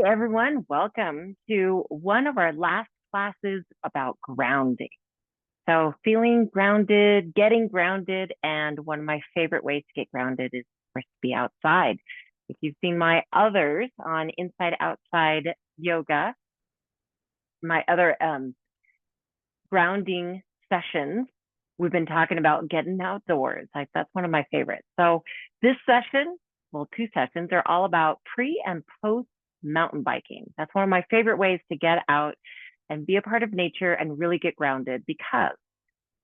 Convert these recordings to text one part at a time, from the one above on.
Hey everyone, welcome to one of our last classes about grounding. So, feeling grounded, getting grounded, and one of my favorite ways to get grounded is, of course, to be outside. If you've seen my others on Inside Outside Yoga, my other grounding sessions, we've been talking about getting outdoors. That's one of my favorites. So, this session, well, two sessions, are all about pre and post mountain biking. That's one of my favorite ways to get out and be a part of nature and really get grounded, because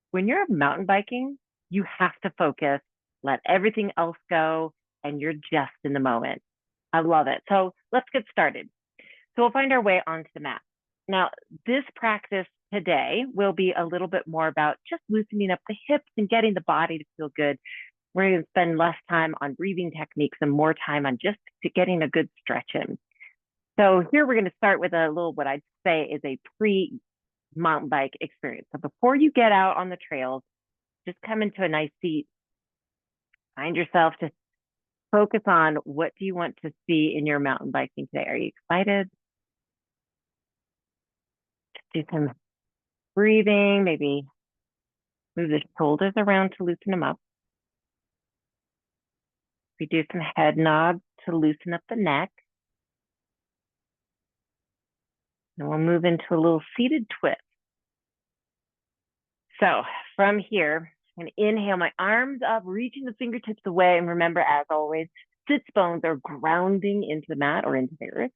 when you're mountain biking, you have to focus, let everything else go, and you're just in the moment. I love it. So let's get started. So we'll find our way onto the mat. Now, this practice today will be a little bit more about just loosening up the hips and getting the body to feel good. We're going to spend less time on breathing techniques and more time on just getting a good stretch in. So here we're going to start with a little, what I'd say is a pre-mountain bike experience. So before you get out on the trails, just come into a nice seat. Find yourself to focus on what do you want to see in your mountain biking today. Are you excited? Just do some breathing, maybe move the shoulders around to loosen them up. We do some head nods to loosen up the neck. And we'll move into a little seated twist. So from here, I'm going to inhale my arms up, reaching the fingertips away. And remember, as always, sits bones are grounding into the mat or into the earth.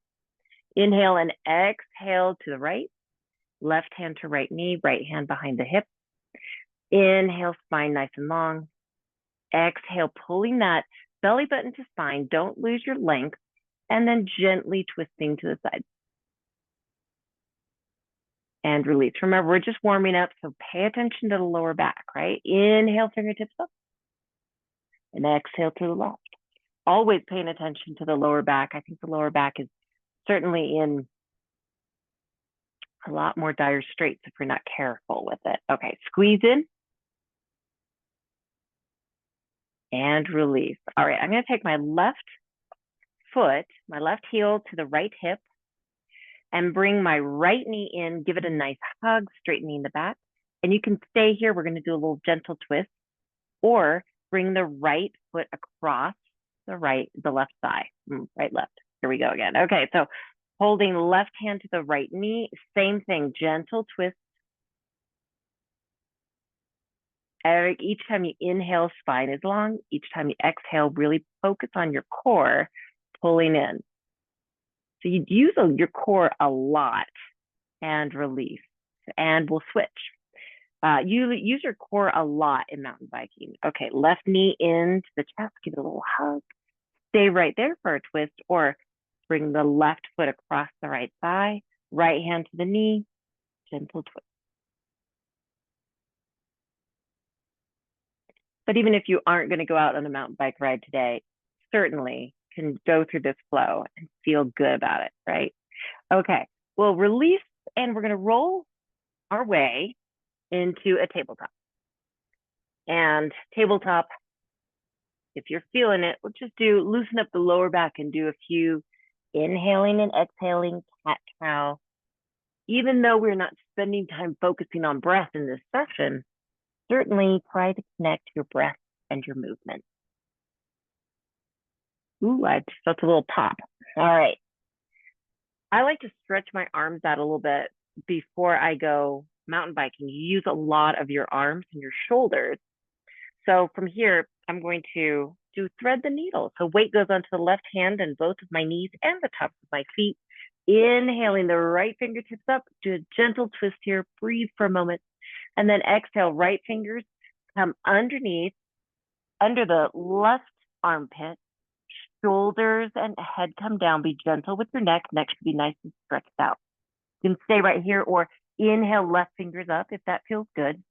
Inhale and exhale to the right. Left hand to right knee, right hand behind the hip. Inhale, spine nice and long. Exhale, pulling that belly button to spine. Don't lose your length. And then gently twisting to the side. And release. Remember, we're just warming up, so pay attention to the lower back, right? Inhale, fingertips up. And exhale to the left. Always paying attention to the lower back. I think the lower back is certainly in a lot more dire straits if we're not careful with it. Okay, squeeze in. And release. All right, I'm going to take my left foot, my left heel to the right hip, and bring my right knee in, give it a nice hug, straightening the back. And you can stay here. We're going to do a little gentle twist, or bring the right foot across the left thigh, right, left. Here we go again. Okay, so holding left hand to the right knee, same thing, gentle twist. Each time you inhale, spine is long. Each time you exhale, really focus on your core, pulling in. So you use your core a lot, and release. And we'll switch. You use your core a lot in mountain biking. Okay, left knee into the chest, give it a little hug. Stay right there for a twist, or bring the left foot across the right thigh, right hand to the knee, gentle twist. But even if you aren't going to go out on a mountain bike ride today, certainly can go through this flow and feel good about it, right? Okay, we'll release, and we're going to roll our way into a tabletop. And tabletop, if you're feeling it, we'll just loosen up the lower back and do a few inhaling and exhaling cat-cow. Even though we're not spending time focusing on breath in this session, certainly try to connect your breath and your movement. Ooh, I just felt a little pop. All right. I like to stretch my arms out a little bit before I go mountain biking. You use a lot of your arms and your shoulders. So from here, I'm going to do thread the needle. So weight goes onto the left hand and both of my knees and the tops of my feet. Inhaling the right fingertips up, do a gentle twist here, breathe for a moment, and then exhale, right fingers come underneath, under the left armpit, shoulders and head come down. Be gentle with your neck. Neck should be nice and stretched out. You can stay right here, or inhale, left fingers up if that feels good.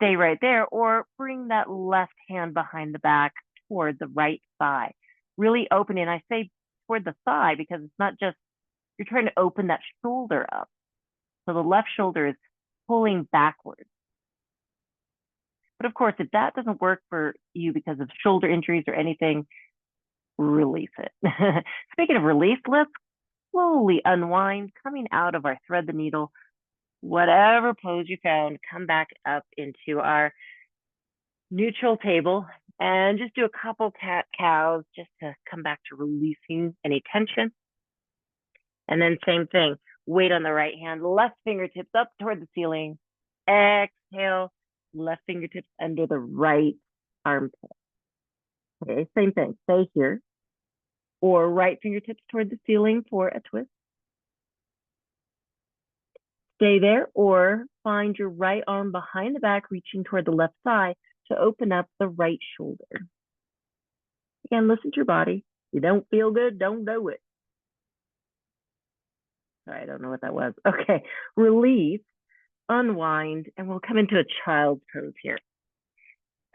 Stay right there, or bring that left hand behind the back toward the right thigh. Really opening. I say toward the thigh because it's not just, you're trying to open that shoulder up. So the left shoulder is pulling backwards. But of course, if that doesn't work for you because of shoulder injuries or anything, release it. Speaking of release, let's slowly unwind, coming out of our thread the needle, whatever pose you found, come back up into our neutral table and just do a couple cat cows just to come back to releasing any tension. And then same thing, weight on the right hand, left fingertips up toward the ceiling. Exhale, left fingertips under the right armpit. Okay, same thing, stay here. Or right fingertips toward the ceiling for a twist. Stay there, or find your right arm behind the back, reaching toward the left thigh to open up the right shoulder. Again, listen to your body. If you don't feel good, don't do it. Sorry, I don't know what that was. Okay, release, unwind, and we'll come into a child's pose here.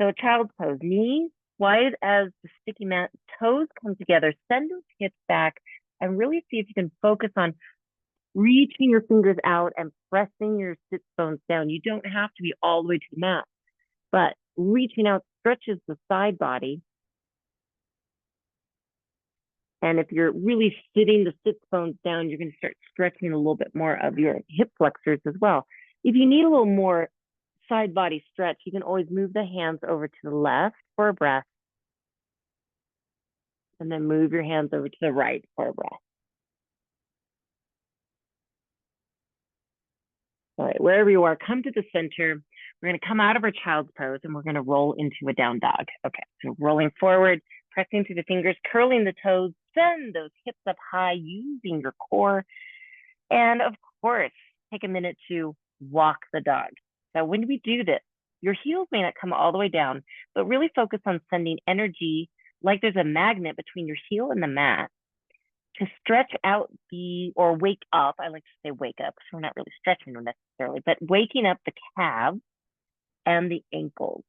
So child's pose, knees wide as the sticky mat, toes come together, send those hips back, and really see if you can focus on reaching your fingers out and pressing your sit bones down. You don't have to be all the way to the mat, but reaching out stretches the side body. And if you're really sitting the sit bones down, you're going to start stretching a little bit more of your hip flexors as well. If you need a little more side body stretch, you can always move the hands over to the left for a breath. And then move your hands over to the right for a breath. All right, wherever you are, come to the center. We're going to come out of our child's pose and we're going to roll into a down dog. Okay, so rolling forward, pressing through the fingers, curling the toes, send those hips up high using your core. And of course, take a minute to walk the dog. So when we do this, your heels may not come all the way down, but really focus on sending energy like there's a magnet between your heel and the mat to stretch out or wake up. I like to say wake up because we're not really stretching them necessarily, but waking up the calves and the ankles.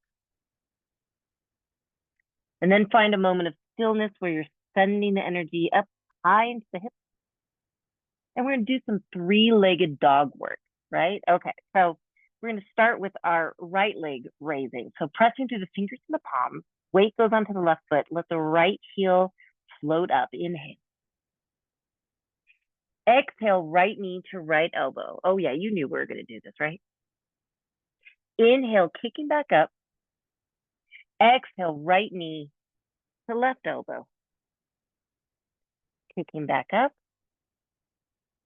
And then find a moment of stillness where you're sending the energy up high into the hips. And we're going to do some three-legged dog work, right? Okay, so we're going to start with our right leg raising. So pressing through the fingers and the palms, weight goes onto the left foot, let the right heel float up, inhale. Exhale, right knee to right elbow. Oh yeah, you knew we were going to do this, right? Inhale, kicking back up. Exhale, right knee to left elbow. Kicking back up.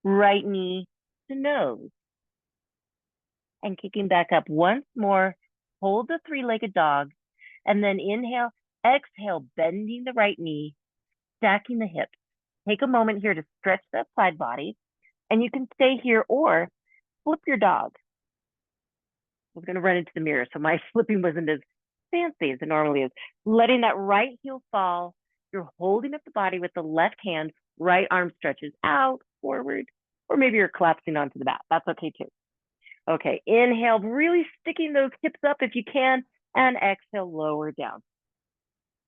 Right knee to nose. And kicking back up once more. Hold the three-legged dog. And then inhale, exhale, bending the right knee, stacking the hips. Take a moment here to stretch that side body. And you can stay here or flip your dog. I was going to run into the mirror, so my flipping wasn't as fancy as it normally is. Letting that right heel fall. You're holding up the body with the left hand. Right arm stretches out, forward, or maybe you're collapsing onto the mat. That's okay too. Okay, inhale, really sticking those hips up if you can, and exhale, lower down.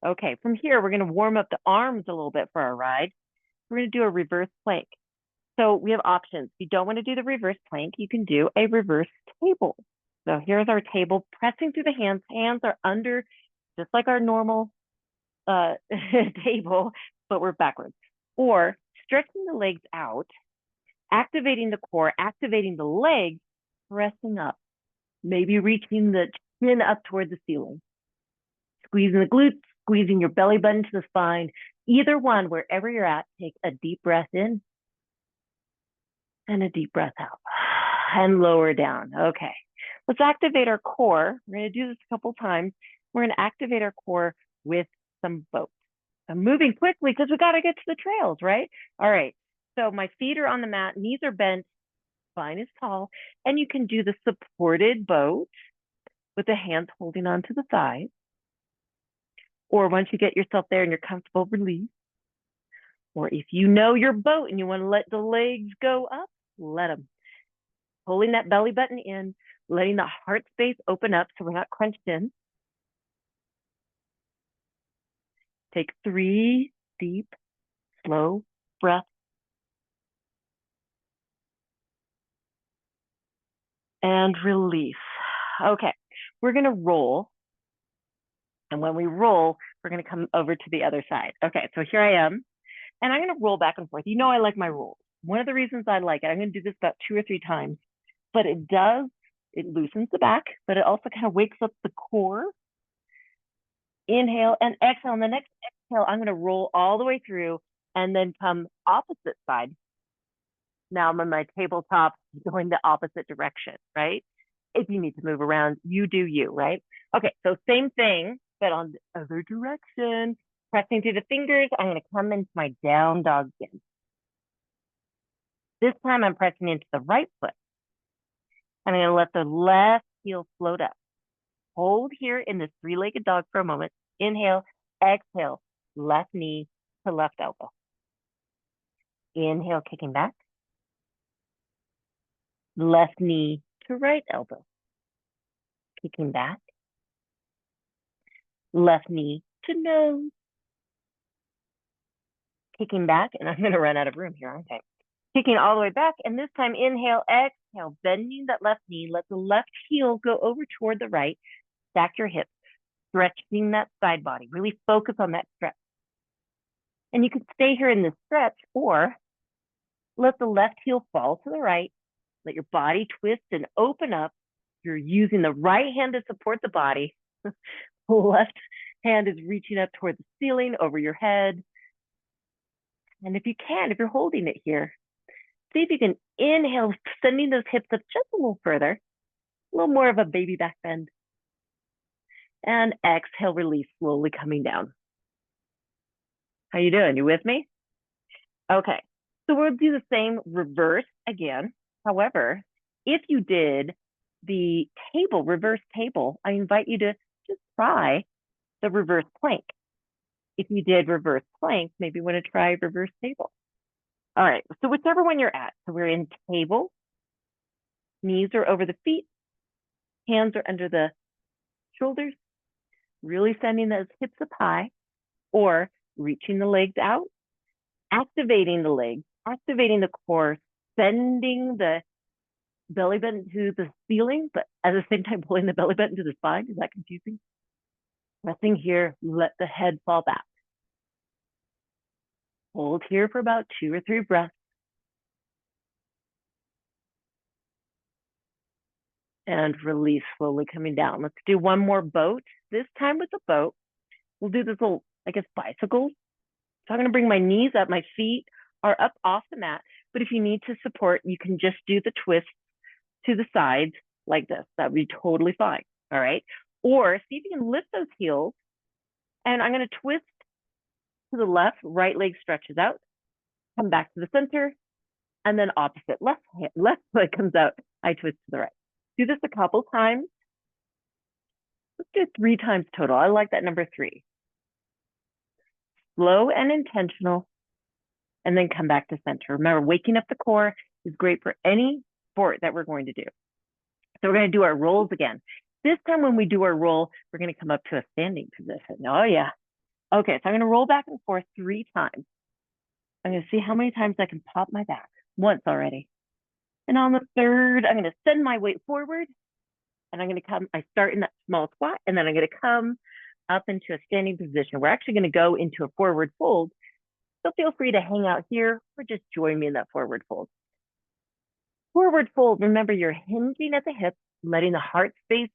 Okay, from here, we're going to warm up the arms a little bit for our ride. We're going to do a reverse plank. So we have options. If you don't want to do the reverse plank, you can do a reverse table. So here's our table, pressing through the hands. Hands are under, just like our normal table, but we're backwards. Or stretching the legs out, activating the core, activating the legs, pressing up. Maybe reaching the chin up toward the ceiling. Squeezing the glutes, squeezing your belly button to the spine. Either one, wherever you're at, take a deep breath in and a deep breath out. And lower down. Okay. Let's activate our core. We're going to do this a couple times. We're going to activate our core with some boats. I'm moving quickly because we got to get to the trails, right? All right. So my feet are on the mat, knees are bent, spine is tall, and you can do the supported boat with the hands holding onto the thighs. Or once you get yourself there and you're comfortable, release. Or if you know your boat and you want to let the legs go up, let them. Pulling that belly button in, letting the heart space open up so we're not crunched in. Take 3 deep, slow breaths. And release. Okay, we're going to roll. And when we roll, we're going to come over to the other side. Okay, so here I am, and I'm going to roll back and forth. You know I like my rolls. One of the reasons I like it, I'm going to do this about 2 or 3 times, but it loosens the back, but it also kind of wakes up the core. Inhale and exhale. And the next exhale, I'm going to roll all the way through and then come opposite side. Now I'm on my tabletop going the opposite direction, right? If you need to move around, you do you, right? Okay, so same thing, but on the other direction. Pressing through the fingers, I'm going to come into my down dog again. This time I'm pressing into the right foot. I'm going to let the left heel float up. Hold here in this 3-legged dog for a moment. Inhale, exhale, left knee to left elbow. Inhale, kicking back. Left knee to right elbow. Kicking back. Left knee to nose. Kicking back, and I'm going to run out of room here, aren't I? Kicking all the way back, and this time inhale, exhale, bending that left knee. Let the left heel go over toward the right. Stack your hips, stretching that side body. Really focus on that stretch. And you can stay here in this stretch, or let the left heel fall to the right. Let your body twist and open up. You're using the right hand to support the body. The left hand is reaching up toward the ceiling over your head. And if you're holding it here, see if you can inhale, sending those hips up just a little further, a little more of a baby back bend. And exhale, release, slowly coming down. How you doing? You with me? Okay, so we'll do the same reverse again. However, if you did the reverse table, I invite you to just try the reverse plank. If you did reverse plank, maybe you want to try reverse table. All right, so whichever one you're at. So we're in table, knees are over the feet, hands are under the shoulders, really sending those hips up high, or reaching the legs out, activating the legs, activating the core, sending the belly button to the ceiling, but at the same time pulling the belly button to the spine. Is that confusing? Resting here, let the head fall back. Hold here for about 2 or 3 breaths. And release, slowly coming down. Let's do one more boat. This time with the boat, we'll do this little, bicycles. So I'm going to bring my knees up. My feet are up off the mat. But if you need to support, you can just do the twist to the sides like this. That would be totally fine. All right. Or see if you can lift those heels. And I'm going to twist to the left, right leg stretches out, come back to the center, and then opposite, left leg comes out, I twist to the right. Do this a couple times. Let's do 3 times total. I like that number 3. Slow and intentional, and then come back to center. Remember, waking up the core is great for any sport that we're going to do. So we're going to do our rolls again. This time when we do our roll, we're going to come up to a standing position. Oh yeah. Okay, so I'm going to roll back and forth 3 times. I'm going to see how many times I can pop my back. Once already. And on the 3rd, I'm going to send my weight forward. And I'm going to I start in that small squat, and then I'm going to come up into a standing position. We're actually going to go into a forward fold. So feel free to hang out here or just join me in that forward fold. Forward fold, remember you're hinging at the hips, letting the heart space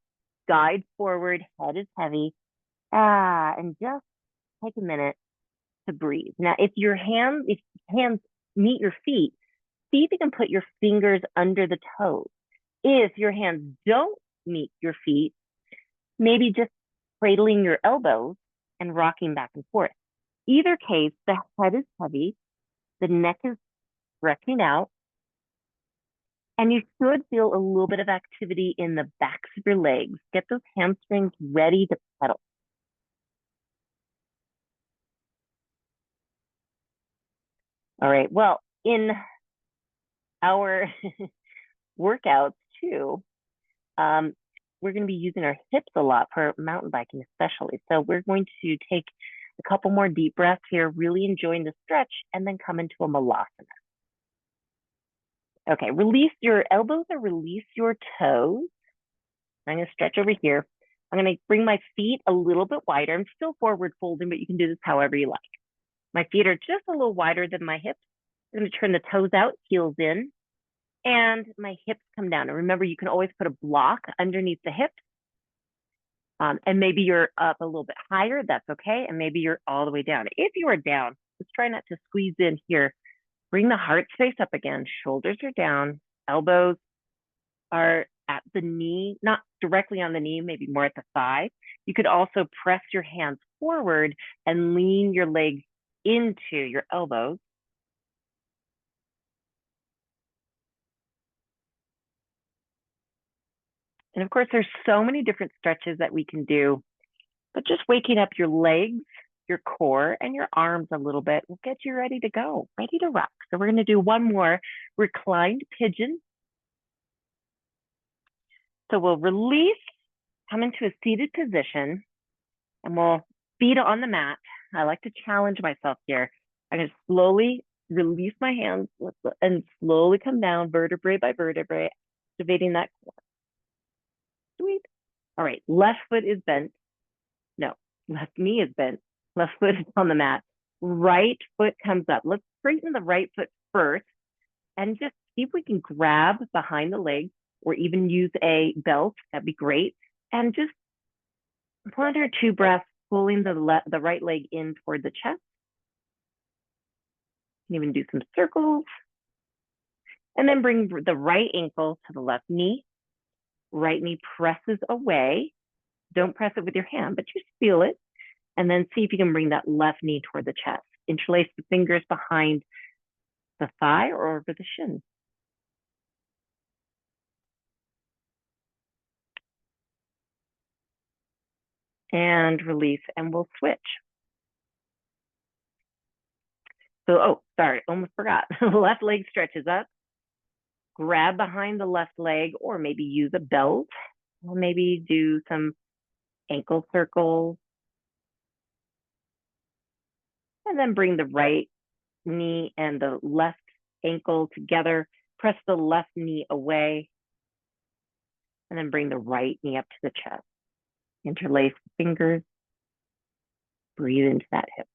guide forward, head is heavy. And just take a minute to breathe. Now, if hands meet your feet, see if you can put your fingers under the toes. If your hands don't meet your feet, maybe just cradling your elbows and rocking back and forth. Either case, the head is heavy, the neck is stretching out, and you should feel a little bit of activity in the backs of your legs. Get those hamstrings ready to pedal. All right, well, in our workouts too, we're going to be using our hips a lot for mountain biking especially. So we're going to take a couple more deep breaths here, really enjoying the stretch, and then come into a malasana. Okay, release your elbows or release your toes. I'm going to stretch over here. I'm going to bring my feet a little bit wider. I'm still forward folding, but you can do this however you like. My feet are just a little wider than my hips. I'm going to turn the toes out, heels in, and my hips come down. And remember, you can always put a block underneath the hips. And maybe you're up a little bit higher, that's okay. And maybe you're all the way down. If you are down, let's try not to squeeze in here. Bring the heart space up again. Shoulders are down, elbows are at the knee, not directly on the knee, maybe more at the thigh. You could also press your hands forward and lean your legs into your elbows. And of course, there's so many different stretches that we can do, but just waking up your legs, your core, and your arms a little bit will get you ready to go, ready to rock. So we're going to do one more reclined pigeon. So we'll release, come into a seated position, and we'll feet on the mat. I like to challenge myself here. I'm going to slowly release my hands and slowly come down vertebrae by vertebrae, activating that core. Sweet. All right, left foot is bent. No, left knee is bent. Left foot is on the mat. Right foot comes up. Let's straighten the right foot first and just see if we can grab behind the leg or even use a belt. That'd be great. And just 1 or 2 breaths, pulling the right leg in toward the chest. You can even do some circles. And then bring the right ankle to the left knee. Right knee presses away. Don't press it with your hand, but just feel it. And then see if you can bring that left knee toward the chest. Interlace the fingers behind the thigh or over the shin. And release, and we'll switch. So, sorry, almost forgot. Left leg stretches up. Grab behind the left leg, or maybe use a belt, or maybe do some ankle circles. And then bring the right knee and the left ankle together. Press the left knee away. And then bring the right knee up to the chest. Interlace the fingers. Breathe into that hip.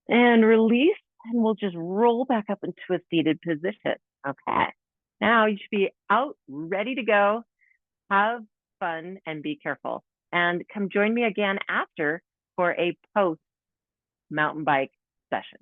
And release, and we'll just roll back up into a seated position. Okay. Now you should be out, ready to go. Have fun and be careful. And come join me again after for a post mountain bike session.